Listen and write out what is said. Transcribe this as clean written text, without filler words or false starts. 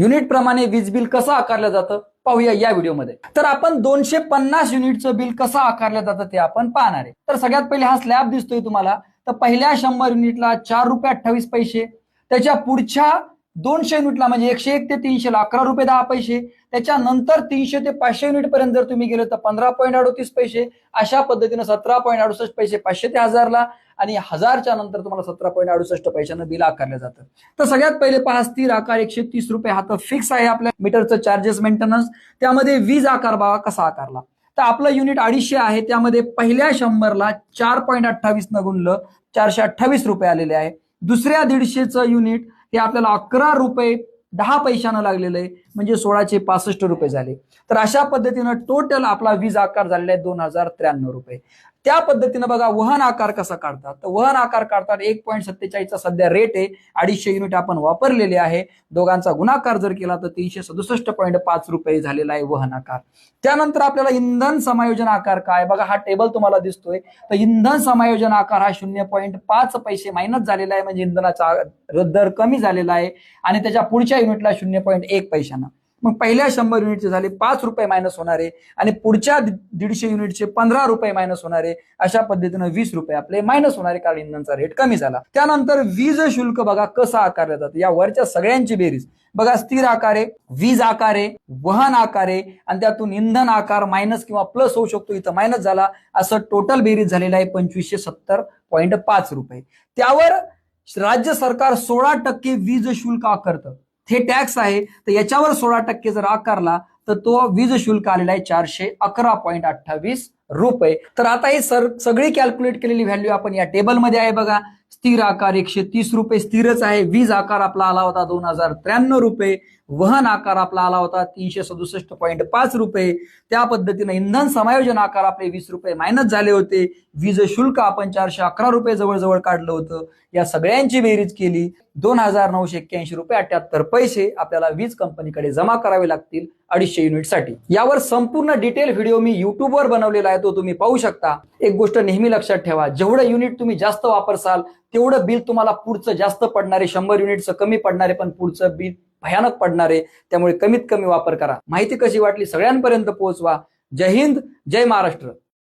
Unit प्रमाणे वीज bill कसं आकारलं जातं पाहूया या व्हिडिओमध्ये। तर आपण 250 युनिटचं बिल कसं आकारलं जातं ते आपण पाहणार आहे। तर सगळ्यात पहिले हा स्लॅब दिसतोय तुम्हाला, तर पहिल्या 100 युनिटला 4 रुपये 28 पैसे, त्याच्या पुढच्या 200 युनिटला म्हणजे 101 ते 300 ला 11 रुपये 10 पैसे, त्याच्यानंतर 300 ते 500 युनिट पर्यंत जर तुम्ही गेले तर 15.38 पैसे, अशा पद्धतीने 17.68 पैसे 500 ते 1000 ला, आणि 1000च्या नंतर तुम्हाला 17.68 पैशानं बिल आकारलं जातं। तर सगळ्यात पहिले पहा, स्थिर आकार 130 रुपये हा तर फिक्स आहे आपल्या मीटरचं चार्जेस मेंटेनन्स। त्यामध्ये वीज आकार बघा कसा आकारला, तर आपलं युनिट 250 आहे, त्यामध्ये पहिल्या 100ला 4.28 न गुणलं 428 रुपये आलेले आहे। दुसऱ्या 150चं युनिट हे आपल्याला 11 रुपये 10 पैशानं लागलेलं आहे, म्हणजे 1665 रुपये झाले। तर अशा पद्धतीनं टोटल आपला वीज आकार झालेला आहे 2093 रुपये। त्या पद्धतीनं बघा वहन आकार कसा काढतात, तर वहन आकार काढतात 1.47 चा सध्या रेट आहे, 250 युनिट आपण वापरलेले आहे, दोघांचा गुणाकार जर केला तर 367.5 रुपये झालेला आहे वहन आकार। त्यानंतर आपल्याला इंधन समायोजन आकार काय बघा, हा टेबल तुम्हाला दिसतोय, तर इंधन समायोजन आकार हा 0.5 पैसे मायनस झालेला आहे, म्हणजे इंधनाचा दर कमी झालेला आहे, आणि त्याच्या पुढच्या युनिटला 0.1 पैशानं। मग पहिल्या 100 युनिटचे झाले 5 रुपये मायनस होणारे, आणि पुढच्या 150 युनिटचे 15 रुपये मायनस होणारे, अशा पद्धतीनं 20 रुपये आपले मायनस होणारे, कारण इंधनचा रेट कमी झाला। त्यानंतर वीज शुल्क बघा कसं आकारलं जातं, या वरच्या सगळ्यांची बेरीज बघा, स्थिर आकारे, वीज आकारे, वहन आकारे, आणि त्यातून इंधन आकार मायनस किंवा प्लस होऊ शकतो, इथं मायनस झाला, असं टोटल बेरीज झालेलं आहे 2570.5 रुपये। त्यावर राज्य सरकार 16% वीज शुल्क आकारतं, हे टॅक्स आहे, तर याच्यावर 16% जर आकारला तर तो वीज शुल्क आलेला आहे 411.28 रुपये। तर आता हे सगळी कॅल्क्युलेट केलेली व्हॅल्यू आपण या टेबलमध्ये आहे बघा। स्थिर आकार 130 रुपये स्थिरच आहे, वीज आकार आपला आला होता 2093 रुपये, वहन आकार आपला आला होता 367.5 रुपये। त्या पद्धतीने इंधन समायोजन आकार आपले 20 रुपये मायनस झाले होते, वीज शुल्क आपण 411 रुपये जवळजवळ काढलं होतं। या सगळ्यांची बेरीज केली 2981 रुपये 78 पैसे आपल्याला वीज कंपनीकडे जमा करावे लागतील 250 युनिटसाठी। यावर संपूर्ण डिटेल व्हिडिओ मी युट्यूबवर बनवलेला आहे, तो तुम्ही पाहू शकता। एक गोष्ट नेहमी लक्षात ठेवा, जेवढं युनिट तुम्ही जास्त वापरसाल तेवढं बिल तुम्हाला पुढचं जास्त पडणारे, 100 युनिटचं कमी पडणारे, पण पुढचं बिल भयानक पडणारे, त्यामुळे कमीत कमी वापर करा। माहिती कशी वाटली सगळ्यांपर्यंत पोहोचवा। जय हिंद, जय महाराष्ट्र।